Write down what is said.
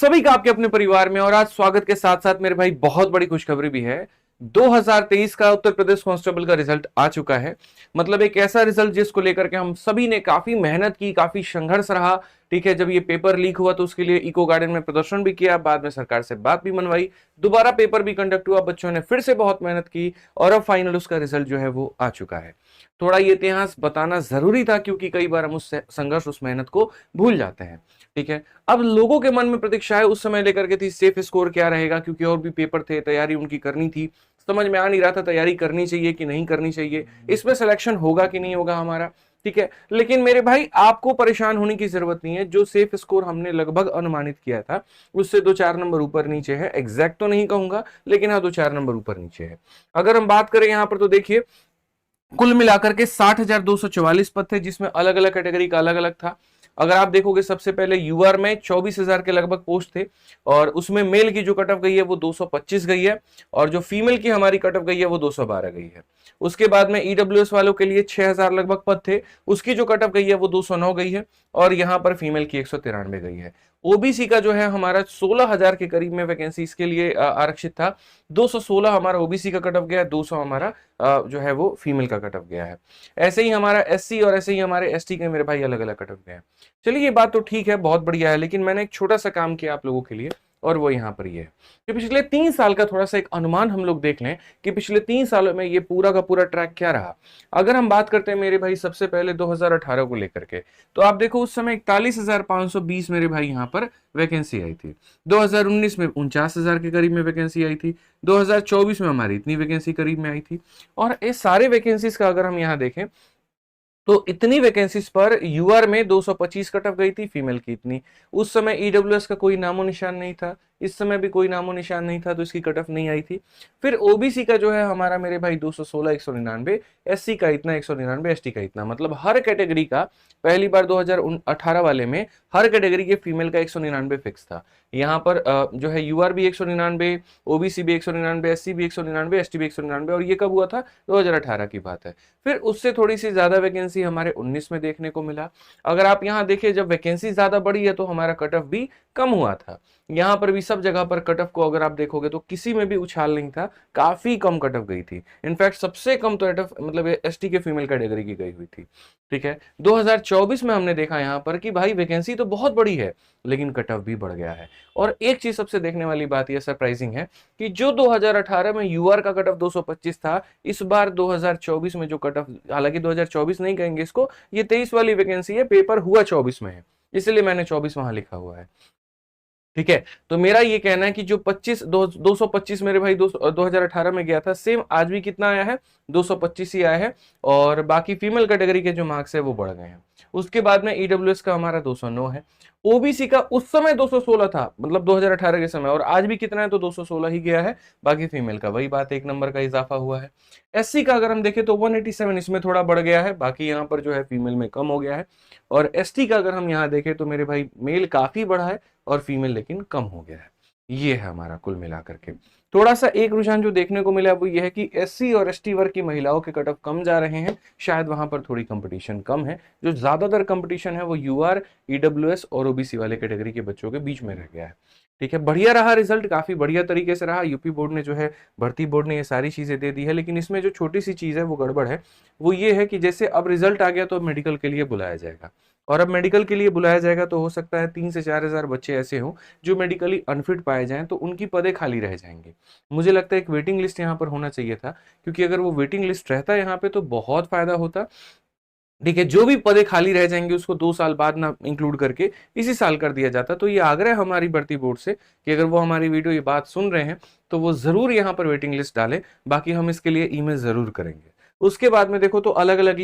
सभी का आपके अपने परिवार में। और आज स्वागत के साथ साथ मेरे भाई बहुत बड़ी खुशखबरी भी है। 2023 का उत्तर प्रदेश कांस्टेबल का रिजल्ट आ चुका है। मतलब एक ऐसा रिजल्ट जिसको लेकर के हम सभी ने काफी मेहनत की, काफी संघर्ष रहा। ठीक है, जब ये पेपर लीक हुआ तो उसके लिए इको गार्डन में प्रदर्शन भी किया, बाद में सरकार से बात भी मनवाई, दोबारा पेपर भी कंडक्ट हुआ, बच्चों ने फिर से बहुत मेहनत की और अब फाइनल उसका रिजल्ट जो है वो आ चुका है। थोड़ा ये इतिहास बताना जरूरी था क्योंकि कई बार हम उस संघर्ष, उस मेहनत को भूल जाते हैं। ठीक है, अब लोगों के मन में प्रतीक्षाएं उस समय लेकर के थी सेफ स्कोर क्या रहेगा, क्योंकि और भी पेपर थे, तैयारी उनकी करनी थी। समझ में आ नहीं रहा था तैयारी करनी चाहिए कि नहीं करनी चाहिए, इसमें सिलेक्शन होगा कि नहीं होगा हमारा। ठीक है, लेकिन मेरे भाई आपको परेशान होने की जरूरत नहीं है। जो सेफ स्कोर हमने लगभग अनुमानित किया था उससे 2-4 नंबर ऊपर नीचे है। एग्जैक्ट तो नहीं कहूंगा, लेकिन हाँ 2-4 नंबर ऊपर नीचे है। अगर हम बात करें यहां पर तो देखिए, कुल मिलाकर के 60,244 पद थे, जिसमें अलग अलग कैटेगरी का अलग अलग था। अगर आप देखोगे सबसे पहले यूआर में 24,000 के लगभग पोस्ट थे और उसमें मेल की जो कट ऑफ गई है वो 225 गई है और जो फीमेल की हमारी कट ऑफ गई है वो 212 गई है। उसके बाद में ईडब्ल्यूएस वालों के लिए 6,000 लगभग पद थे, उसकी जो कट ऑफ गई है वो 209 गई है और यहां पर फीमेल की 193 गई है। ओबीसी का जो है हमारा 16,000 के करीब में वैकेंसी इसके लिए आरक्षित था। 216 हमारा ओबीसी का कट ऑफ गया, 200 हमारा जो है वो फीमेल का कट ऑफ गया है। ऐसे ही हमारा एससी और ऐसे ही हमारे एसटी के मेरे भाई अलग अलग कट ऑफ गए हैं। चलिए ये बात तो ठीक है, बहुत बढ़िया है, लेकिन मैंने एक छोटा सा काम किया आप लोगों के लिए और वो यहाँ पर ये है कि पिछले 3 साल का थोड़ा सा एक अनुमान हम लोग देख लें कि पिछले 3 सालों में ये पूरा का पूरा ट्रैक क्या रहा। अगर हम बात करते हैं मेरे भाई सबसे पहले 2018 को लेकर के, तो आप देखो उस समय 41,520 मेरे भाई यहाँ पर वैकेंसी आई थी। 2019 में 49,000 के करीब में वैकेंसी आई थी। 2024 में हमारी इतनी वैकेंसी करीब में आई थी। और इस सारे वैकेंसीज का अगर हम यहाँ देखें तो इतनी वैकेंसीज पर यूआर में 225 कट ऑफ गई थी, फीमेल की इतनी। उस समय ईडब्ल्यूएस का कोई नामो निशान नहीं था, इस समय भी कोई नामो निशान नहीं था, तो इसकी कट ऑफ नहीं आई थी। फिर ओबीसी का जो है हमारा मेरे भाई 216 199, एससी का इतना 199, एसटी का इतना। मतलब हर कैटेगरी का पहली बार 2018 वाले में हर कैटेगरी के फीमेल का 199 फिक्स था। यहाँ पर जो है यूआर भी 199, ओबीसी भी 199, एससी भी 199, एसटी भी 199, और ये कब हुआ था? 2018 की बात है। फिर उससे थोड़ी सी ज्यादा वैकेंसी हमारे 19 में देखने को मिला। अगर आप यहाँ देखिए, जब वैकेंसी ज्यादा बढ़ी है तो हमारा कट ऑफ भी कम हुआ था। यहाँ पर भी सब जगह पर कट ऑफ को अगर आप देखोगे तो किसी में भी उछाल नहीं था, काफी कम कट ऑफ गई थी। इनफैक्ट सबसे कम तो मतलब एसटी के फीमेल कैटेगरी की गई हुई थी। ठीक है, 2024 में हमने देखा यहाँ पर कि भाई वैकेंसी तो बहुत बड़ी है लेकिन कट ऑफ भी बढ़ गया है। और एक चीज सबसे देखने वाली बात यह सरप्राइजिंग है कि जो 2018 में यूआर का कट ऑफ 225 था, इस बार 2024 में जो कट ऑफ, हालांकि 2024 नहीं कहेंगे इसको, ये 23 वाली वैकेंसी है, पेपर हुआ 24 में है, इसलिए मैंने 24 वहां लिखा हुआ है। ठीक है, तो मेरा ये कहना है कि जो 225 मेरे भाई 2018 में गया था, सेम आज भी कितना आया है? 225 ही आया है। और बाकी फीमेल कैटेगरी के जो मार्क्स है वो बढ़ गए हैं। उसके बाद में ईडब्ल्यूएस का हमारा 209 है। ओबीसी का उस समय 216 था, मतलब 2018 के समय, और आज भी कितना है? तो 216 ही गया है। बाकी फीमेल का वही बात, 1 नंबर का इजाफा हुआ है। एससी का अगर हम देखें तो 187, इसमें थोड़ा बढ़ गया है, बाकी यहाँ पर जो है फीमेल में कम हो गया है। और एसटी का अगर हम यहाँ देखें तो मेरे भाई मेल काफी बढ़ा है और फीमेल लेकिन कम हो गया है। ये है हमारा कुल मिलाकर के। थोड़ा सा एक रुझान जो देखने को मिला वो ये है कि एससी और एसटी वर्ग की महिलाओं के कट ऑफ कम जा रहे हैं, शायद वहां पर थोड़ी कंपटीशन कम है। जो ज्यादातर कंपटीशन है वो यूआर, ईडब्ल्यूएस और ओबीसी वाले कैटेगरी के बच्चों के बीच में रह गया है। ठीक है, बढ़िया रहा रिजल्ट, काफी बढ़िया तरीके से रहा। यूपी बोर्ड ने जो है, भर्ती बोर्ड ने ये सारी चीजें दे दी है, लेकिन इसमें जो छोटी सी चीज है वो गड़बड़ है। वो ये है कि जैसे अब रिजल्ट आ गया तो मेडिकल के लिए बुलाया जाएगा, और अब मेडिकल के लिए बुलाया जाएगा तो हो सकता है 3 से 4 हजार बच्चे ऐसे हों जो मेडिकली अनफिट पाए जाएं, तो उनकी पदें खाली रह जाएंगे। मुझे लगता है एक वेटिंग लिस्ट यहाँ पर होना चाहिए था, क्योंकि अगर वो वेटिंग लिस्ट रहता यहाँ पे तो बहुत फायदा होता। ठीक है, जो भी पदें खाली रह जाएंगे उसको 2 साल बाद ना इंक्लूड करके इसी साल कर दिया जाता। तो ये आग्रह हमारी भर्ती बोर्ड से कि अगर वो हमारी वीडियो ये बात सुन रहे हैं तो वो जरूर यहाँ पर वेटिंग लिस्ट डालें, बाकी हम इसके लिए ईमेल जरूर करेंगे। उसके बाद में देखो तो अलग अलग